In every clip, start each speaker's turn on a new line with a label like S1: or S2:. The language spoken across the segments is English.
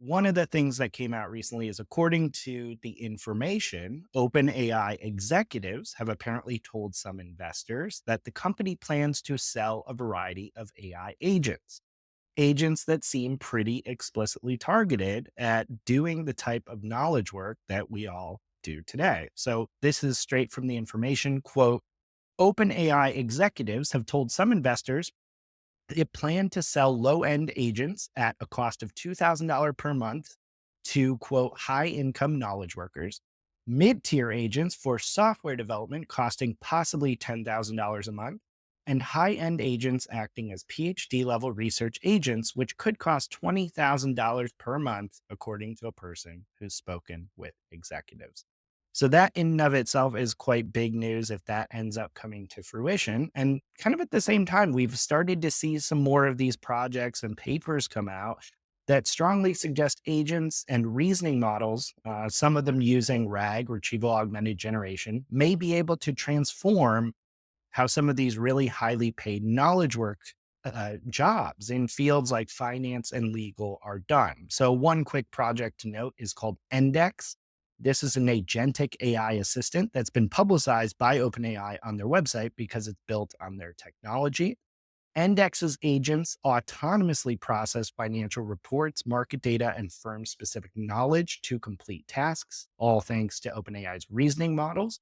S1: one of the things that came out recently is according to the information, OpenAI executives have apparently told some investors that the company plans to sell a variety of AI agents. Agents that seem pretty explicitly targeted at doing the type of knowledge work that we all do today. So this is straight from the information. Quote, OpenAI executives have told some investors it planned to sell low end agents at a cost of $2,000 per month to, quote, high income knowledge workers, mid tier agents for software development costing possibly $10,000 a month, and high end agents acting as PhD level research agents, which could cost $20,000 per month, according to a person who's spoken with executives. So that in and of itself is quite big news if that ends up coming to fruition. And kind of at the same time, we've started to see some more of these projects and papers come out that strongly suggest agents and reasoning models, some of them using RAG, retrieval augmented generation, may be able to transform how some of these really highly paid knowledge work jobs in fields like finance and legal are done. So, one quick project to note is called Index. This is an agentic AI assistant that's been publicized by OpenAI on their website because it's built on their technology. Index's agents autonomously process financial reports, market data, and firm specific knowledge to complete tasks, all thanks to OpenAI's reasoning models.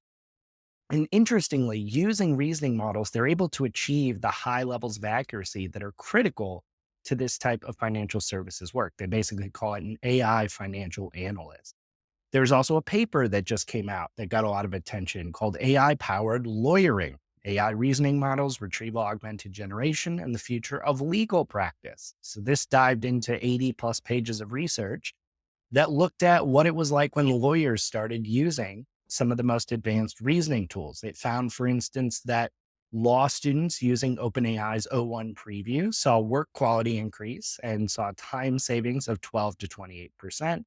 S1: And interestingly, using reasoning models, they're able to achieve the high levels of accuracy that are critical to this type of financial services work. They basically call it an AI financial analyst. There's also a paper that just came out that got a lot of attention called AI powered lawyering, AI reasoning models, retrieval augmented generation, and the future of legal practice. So this dived into 80 plus pages of research that looked at what it was like when lawyers started using some of the most advanced reasoning tools. It found, for instance, that law students using OpenAI's O1 preview saw work quality increase and saw time savings of 12 to 28%.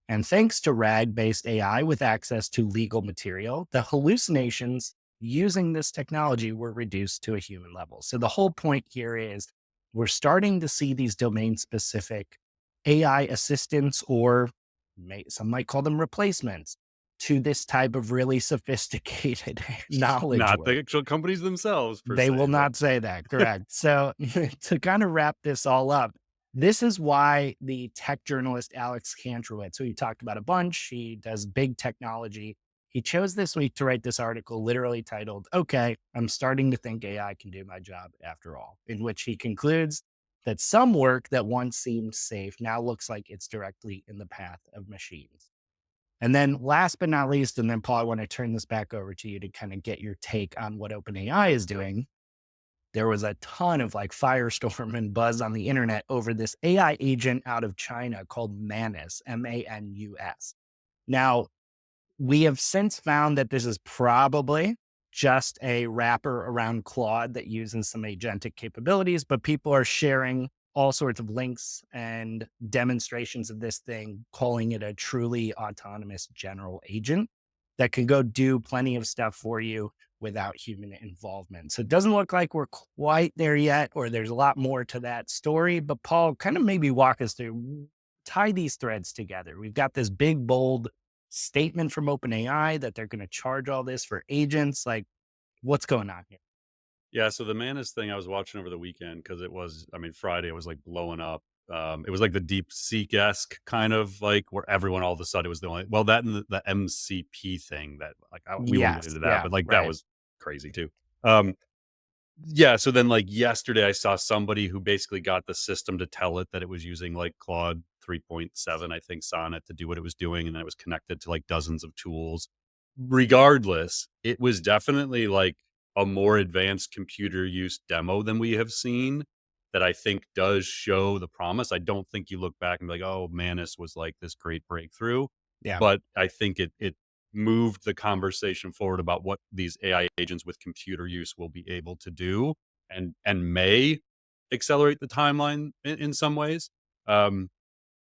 S1: And thanks to RAG based AI with access to legal material, the hallucinations using this technology were reduced to a human level. So the whole point here is we're starting to see these domain specific AI assistants, or some might call them replacements, to this type of really sophisticated knowledge
S2: Not
S1: work.
S2: the actual companies themselves per
S1: They will
S2: se, but
S1: not say that, correct. So to kind of wrap this all up, this is why the tech journalist Alex Kantrowitz, who you talked about a bunch, he does big technology. He chose this week to write this article literally titled, Okay, I'm starting to think AI can do my job after all, in which he concludes that some work that once seemed safe now looks like it's directly in the path of machines. And then last but not least, and then Paul, I want to turn this back over to you to kind of get your take on what OpenAI is doing. There was a ton of like firestorm and buzz on the internet over this AI agent out of China called Manus, Manus. Now, we have since found that this is probably just a wrapper around Claude that uses some agentic capabilities, but people are sharing all sorts of links and demonstrations of this thing, calling it a truly autonomous general agent that can go do plenty of stuff for you without human involvement. So it doesn't look like we're quite there yet, or there's a lot more to that story. But Paul, kind of maybe walk us through, tie these threads together. We've got this big, bold statement from OpenAI that they're going to charge all this for agents. Like, what's going on here?
S2: yeah, so the Manus thing I was watching over the weekend because it was, I mean, Friday it was like blowing up. It was like the deep seek esque kind of like where everyone all of a sudden it was the only, well, that and the MCP thing that like we won't get
S1: Yes.
S2: into that,
S1: Yeah.
S2: but like that
S1: Right.
S2: was crazy too. Um, yeah, so then like yesterday I saw somebody who basically got the system to tell it that it was using like Claude 3.7, I think, Sonnet to do what it was doing, and then it was connected to like dozens of tools. Regardless, it was definitely like a more advanced computer use demo than we have seen that I think does show the promise. I don't think you look back and be like, "Oh, Manus was like this great breakthrough,"
S1: Yeah.
S2: but I think it moved the conversation forward about what these AI agents with computer use will be able to do and may accelerate the timeline in some ways. Um,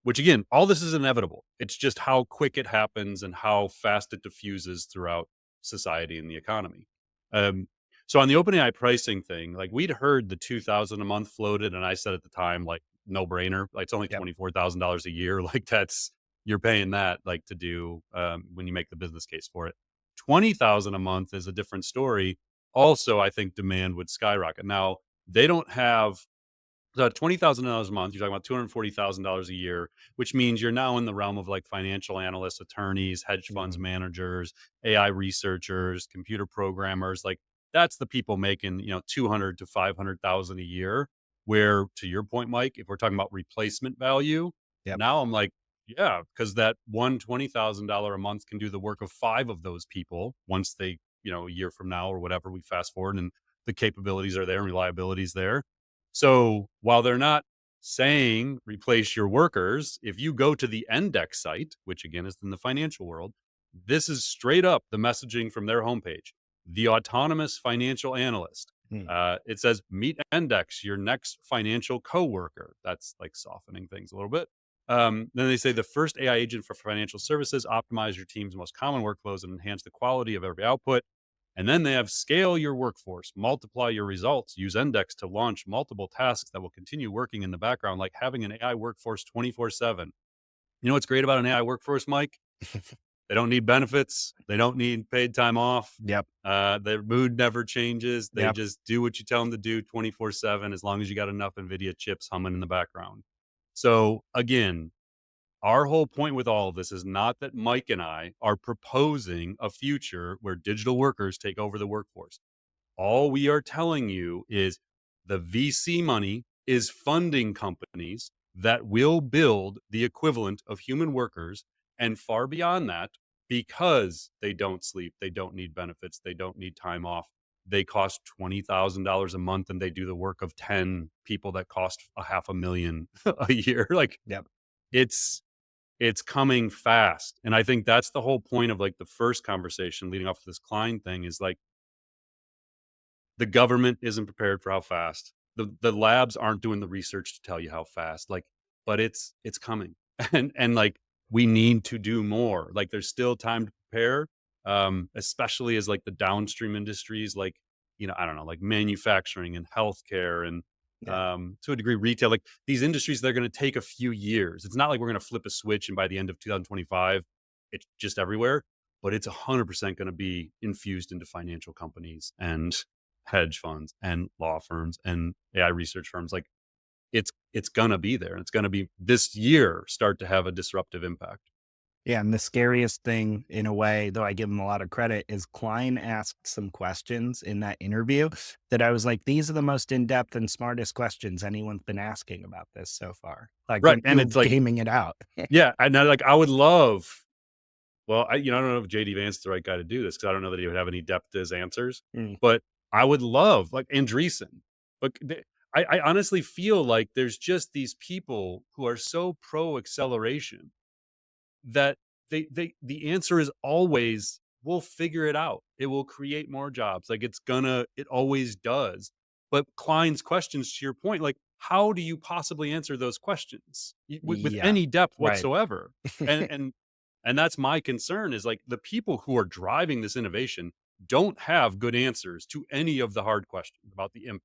S2: which again, all this is inevitable. It's just how quick it happens and how fast it diffuses throughout society and the economy. Um, so on the OpenAI pricing thing, like we'd heard the 2,000 a month floated, and I said at the time, like no brainer. Like it's only
S1: Yep.
S2: $24,000 a year. Like that's you're paying that like to do when you make the business case for it. 20,000 a month is a different story. Also, I think demand would skyrocket. Now, they don't have so $20,000 a month, you're talking about $240,000 a year, which means you're now in the realm of like financial analysts, attorneys, hedge funds
S1: Mhm.
S2: managers, AI researchers, computer programmers. Like that's the people making, 200 to 500,000 a year. Where to your point, Mike, if we're talking about replacement value,
S1: Yep.
S2: now I'm like, yeah, because that one $20,000 a month can do the work of five of those people once they, a year from now or whatever we fast forward and the capabilities are there and reliability is there. So while they're not saying replace your workers, if you go to the index site, which again is in the financial world, this is straight up the messaging from their homepage. The autonomous financial analyst.
S1: Mm.
S2: It says, meet Index, your next financial coworker. That's like softening things a little bit. Then they say the first AI agent for financial services, optimize your team's most common workflows and enhance the quality of every output. And then they have scale your workforce, multiply your results, use Index to launch multiple tasks that will continue working in the background, like having an AI workforce 24/7. You know what's great about an AI workforce, Mike? They don't need benefits. They don't need paid time off.
S1: Yep.
S2: Their mood never changes. They
S1: Yep.
S2: just do what you tell them to do 24/7 as long as you got enough NVIDIA chips humming in the background. So, again, our whole point with all of this is not that Mike and I are proposing a future where digital workers take over the workforce. All we are telling you is the VC money is funding companies that will build the equivalent of human workers and far beyond that because they don't sleep, they don't need benefits, they don't need time off. They cost $20,000 a month and they do the work of 10 people that cost a half a million a year. Like
S1: Yep.
S2: it's it's coming fast. And I think that's the whole point of like the first conversation leading off to this Klein thing is like the government isn't prepared for how fast. The labs aren't doing the research to tell you how fast, like, but it's coming. And, like, we need to do more. Like, there's still time to prepare, especially as, like, the downstream industries, like, I don't know, like manufacturing and healthcare and,
S1: Yeah.
S2: to a degree, retail, like, these industries, they're gonna take a few years. It's not like we're gonna flip a switch and by the end of 2025, it's just everywhere, but it's 100% gonna be infused into financial companies and hedge funds and law firms and AI research firms. Like it's gonna be there. And it's gonna be this year start to have a disruptive impact.
S1: Yeah, and the scariest thing in a way, though I give him a lot of credit, is Klein asked some questions in that interview that I was like, these are the most in-depth and smartest questions anyone's been asking about this so far. Like
S2: Right.
S1: when
S2: And
S1: you were
S2: it's like,
S1: gaming it out.
S2: yeah, and I would love well, I don't know if JD Vance is the right guy to do this because I don't know that he would have any depth to his answers,
S1: Mm.
S2: but I would love like Andreessen. But I honestly feel like there's just these people who are so pro acceleration that the answer is always we'll figure it out. It will create more jobs. Like it always does. But Klein's questions to your point, like how do you possibly answer those questions with
S1: Yeah.
S2: any depth
S1: Right.
S2: whatsoever? And and and that's my concern is like the people who are driving this innovation don't have good answers to any of the hard questions about the impact.